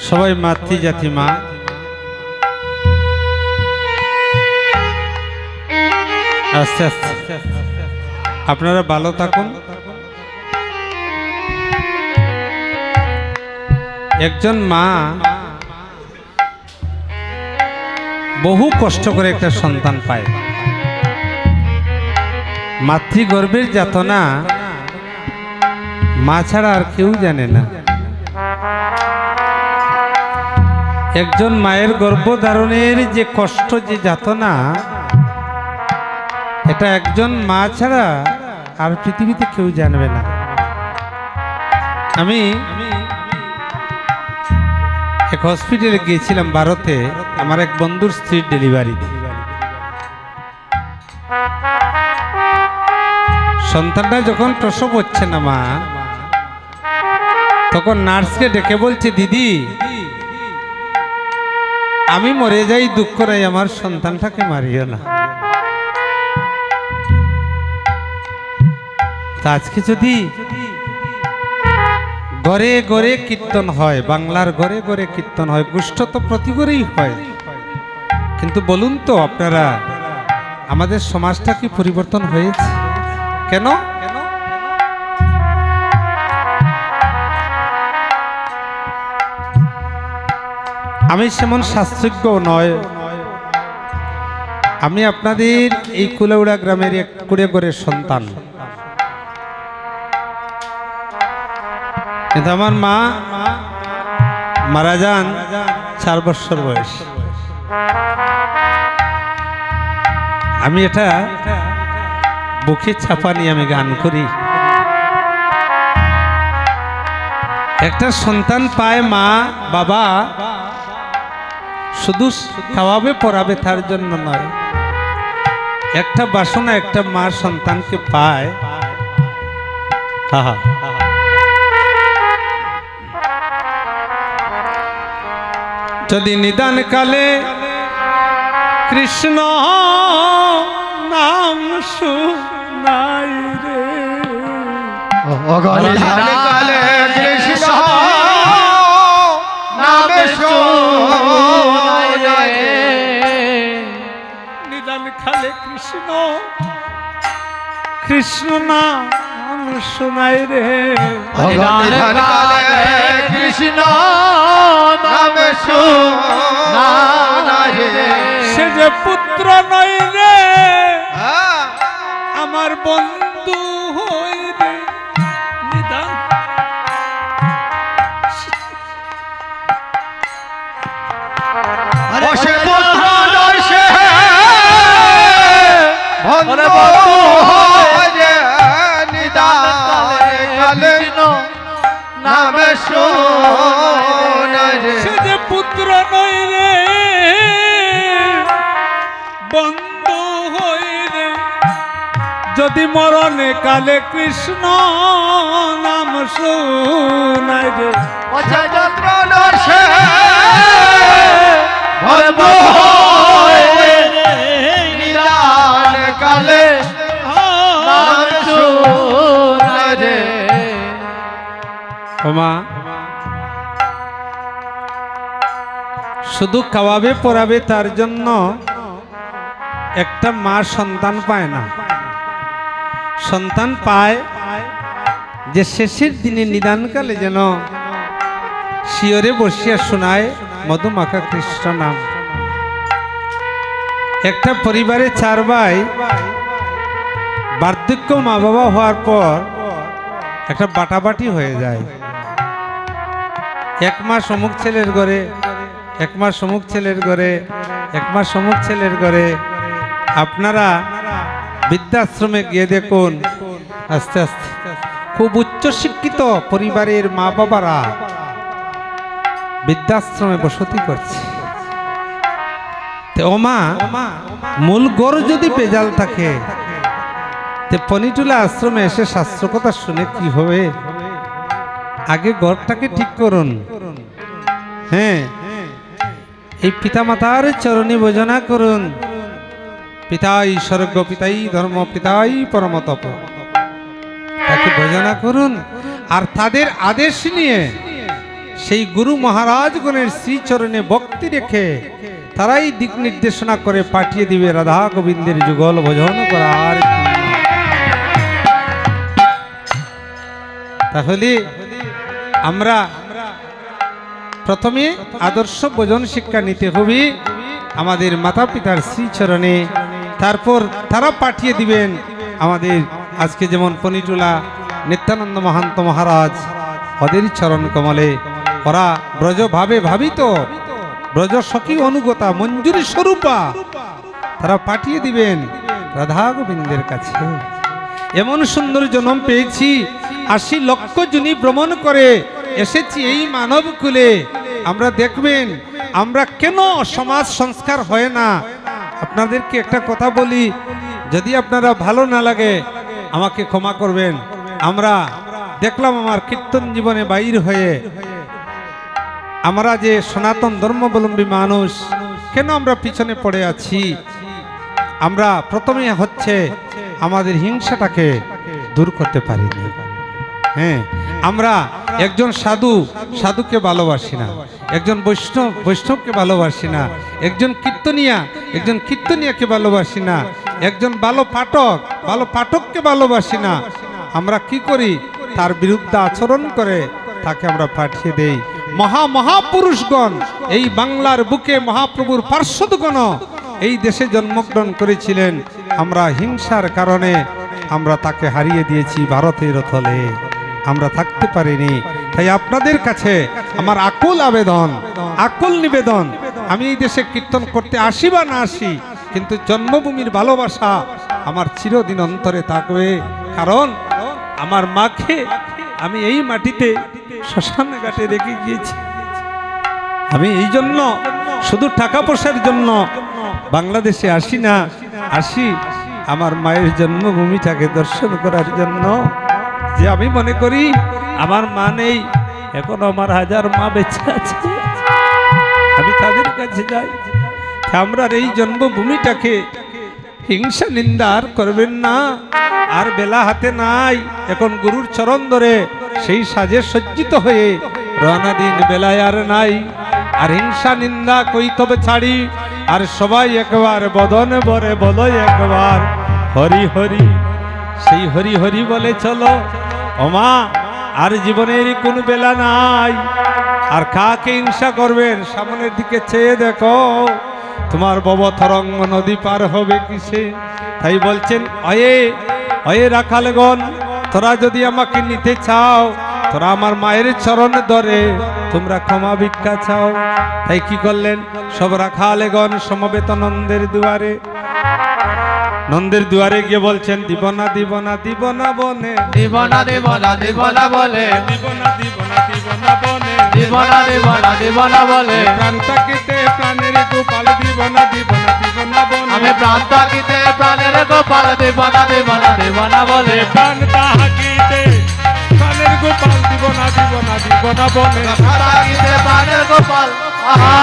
সবাই মাতৃজাতি মা, আস্তে আস্তে আপনারা ভালো থাকুন। একজন মা বহু কষ্ট করে একটা সন্তান পায়। মাতৃগর্ভের যাতনা মা ছাড়া আর কেউ জানে না। একজন মায়ের গর্ভধারণের যে কষ্ট, যে যাতনা, এটা একজন মা ছাড়া আর পৃথিবীতে কেউ জানবে না। আমি এক হসপিটালে গিয়েছিলাম ভারতে, আমার এক বন্ধুর স্ত্রীর ডেলিভারি। সন্তানটা যখন প্রসব হচ্ছে না মা, তখন নার্সকে ডেকে বলছে, দিদি আমি মরে যাই, দুঃখ নাই, আমার সন্তানটাকে মারিও না। তা আজকে যদি ঘরে ঘরে কীর্তন হয়, বাংলার ঘরে ঘরে কীর্তন হয়, গোষ্ঠ তো প্রতি ঘরেই হয়, কিন্তু বলুন তো আপনারা, আমাদের সমাজটা কি পরিবর্তন হয়েছে? কেন? আমি সেমন শাস্ত্রজ্ঞ নয়, আমি আপনাদের এই কুলাউড়া গ্রামের এক কুড়ে ঘরের সন্তান। কিন্তু আমার মা মারা যান 4 বছর বয়স। আমি এটা বুকে ছাপা নিয়ে আমি গান করি। একটা সন্তান পায় মা বাবা, শুধু খাওয়াবে পড়াবে তার জন্য নয়, একটা বাসনা একটা মা সন্তানকে পায়। হা যদি নিদান কালে কৃষ্ণ নাম শুনাই রে, নিদান কালে কৃষ্ণ নাম শুনাই রে, নিদান কালে কৃষ্ণ কৃষ্ণ নাম শুনাই রে, নিদান কালে কৃষ্ণ নাম শুনাই রে, সে যে পুত্র নয় রে আমার বন্ধু হই রে, নিদান সে পুত্র নয় সে বন্ধু হয় রে, নিদান কালে নাম শুনাই রে, সে যে পুত্র নয় রে বন্ধু হই রে, যদি মরণে কালে কৃষ্ণ নাম শুনাই রে, যত্র নয় সে বন্ধু হয় রে, নিদান কালে নাম শুনাই রে। ওমা শুধু খাওয়াবে পড়াবে তার জন্য একটা মা সন্তান পায় না, সন্তান পায় যে শেষের দিনে নিদানকালে যেন শিয়রে বসিয়া শোনায় মধুমাখা কৃষ্ণ নাম। একটা পরিবারে 4 ভাই, বার্ধক্য মা বাবা হওয়ার পর একটা বাটাবাটি হয়ে যায়। 1 মাস অমুক ছেলের ঘরে, 1 মাস অমুক ছেলের ঘরে, 1 মাস অমুক ছেলের ঘরে। আপনারা বৃদ্ধাশ্রমে গিয়ে দেখুন, আস্তে আস্তে খুব উচ্চ শিক্ষিত পরিবারের মা বাবারা বৃদ্ধাশ্রমে বসতি করছে। তে ওমা মূল গড় যদি বেজাল থাকে, তে পনিটুলা আশ্রমে এসে শাস্ত্র কথা শুনে কি হবে? আগে গড়টাকে ঠিক করুন। হ্যাঁ, এই পিতামাতার চরণী ভজনা করুন। পিতাই স্বর্গ, পিতাই ধর্ম, পিতাই পরম তপ, তাকে ভজনা করুন। আর তাদের আদেশ নিয়ে সেই গুরু মহারাজগণের শ্রীচরণে ভক্তি রেখে তারাই দিক নির্দেশনা করে পাঠিয়ে দিবে রাধা গোবিন্দের যুগল ভজন করার জন্য। তাহলে আমরা প্রথমে আদর্শ ভজন শিক্ষা নিতে হবে আমাদের মাতা পিতার শ্রীচরণে, তারপর তারা পাঠিয়ে দিবেন আমাদের আজকে যেমন পনিটুলা নিত্যানন্দ মহান্ত মহারাজ ওদের চরণ কমলে। ওরা ব্রজ ভাবে ভাবিত ব্রজ সখী অনুগতা মঞ্জুরি স্বরূপা, তারা পাঠিয়ে দিবেন রাধা গোবিন্দের কাছে। এমন সুন্দর জন্ম পেয়েছি, ৮০ লক্ষ জুনি ভ্রমণ করে এসেছি এই মানব কুলে। আমরা দেখবেন আমরা কেন সমাজ সংস্কার হয় না। আপনাদেরকে একটা কথা বলি, যদি আপনারা ভালো না লাগে আমাকে ক্ষমা করবেন। আমরা দেখলাম আমার কীর্তন জীবনে বাইর হয়ে আমরা যে সনাতন ধর্মাবলম্বী মানুষ কেন আমরা পিছনে পড়ে আছি। আমরা প্রথমে হচ্ছে আমাদের হিংসাটাকে দূর করতে পারিনি। হ্যাঁ, আমরা একজন সাধুকে ভালোবাসি না, একজন বৈষ্ণবকে ভালোবাসি না, একজন কীর্তনিয়াকে ভালোবাসি না, একজন ভালো পাঠককে ভালোবাসি না। আমরা কি করি? তার বিরুদ্ধে আচরণ করে তাকে আমরা পাঠিয়ে দেই। মহাপুরুষগণ এই বাংলার বুকে মহাপ্রভুর পার্শ্বদগণ এই দেশে জন্মগ্রহণ করেছিলেন। আমরা হিংসার কারণে আমরা তাকে হারিয়ে দিয়েছি ভারতের থলে, আমরা থাকতে পারিনি। তাই আপনাদের কাছে আমার আকুল আবেদন, আকুল নিবেদন, আমি এই দেশে কীর্তন করতে আসি বা না আসি, কিন্তু জন্মভূমির ভালোবাসা আমার চিরদিন অন্তরে থাকবে। কারণ আমার মাকে আমি এই মাটিতে শ্মশান ঘাটে রেখে গিয়েছি। আমি এই জন্য শুধু টাকা পয়সার জন্য বাংলাদেশে আসি না, আসি আমার মায়ের জন্মভূমিটাকে দর্শন করার জন্য। যে আমি মনে করি আমার মা নেই, এখন আমার 1000 মা বেঁচে আছে, আমি তাদের কাছে যাই। আমরা এই জন্মভূমিটাকে হিংসা নিন্দা আর করবেন না। আর বেলা হাতে নাই, এখন গুরুর চরণ ধরে সেই সাজে সজ্জিত হয়ে রানা দিন বেলায় আর নাই। আর হিংসা নিন্দা কই তবে ছাড়ি, আর সবাই একবার বদন বরে বলো একবার হরি হরি। সেই হরি হরি বলে চলো ওমা, আর জীবনের কোন বেলা নাই। আর কাকে হিংসা করবেন? সামনের দিকে চেয়ে দেখো, তোমার ভবতরঙ্গ নদী পার হবে কিসে? তাই বলছেন অয়ে রাখালগণ, তোরা যদি আমাকে নিতে চাও, তোরা আমার মায়ের চরণ ধরে তোমরা ক্ষমা ভিক্ষা চাও। তাই কি করলেন? সব রাখালেগণ সমবেত নন্দের দুয়ারে, নন্দের দুয়ারে গিয়ে বলছেন দিব না দিব না দিব না বনে, দিব না দিব না দিব না বলে, দিব না দিব না দিব না বনে, দিব না দিব না দিব না বলে, প্রাণ থাকিতে প্রাণের গোপাল দিব না দিব না দিব না বনে, আমি প্রাণ থাকিতে প্রাণের গোপাল দিব না দিব না দিব না বলে, প্রাণ থাকিতে প্রাণের গোপাল দিব না দিব না দিব না বনে, প্রাণ থাকিতে প্রাণের গোপাল। আহা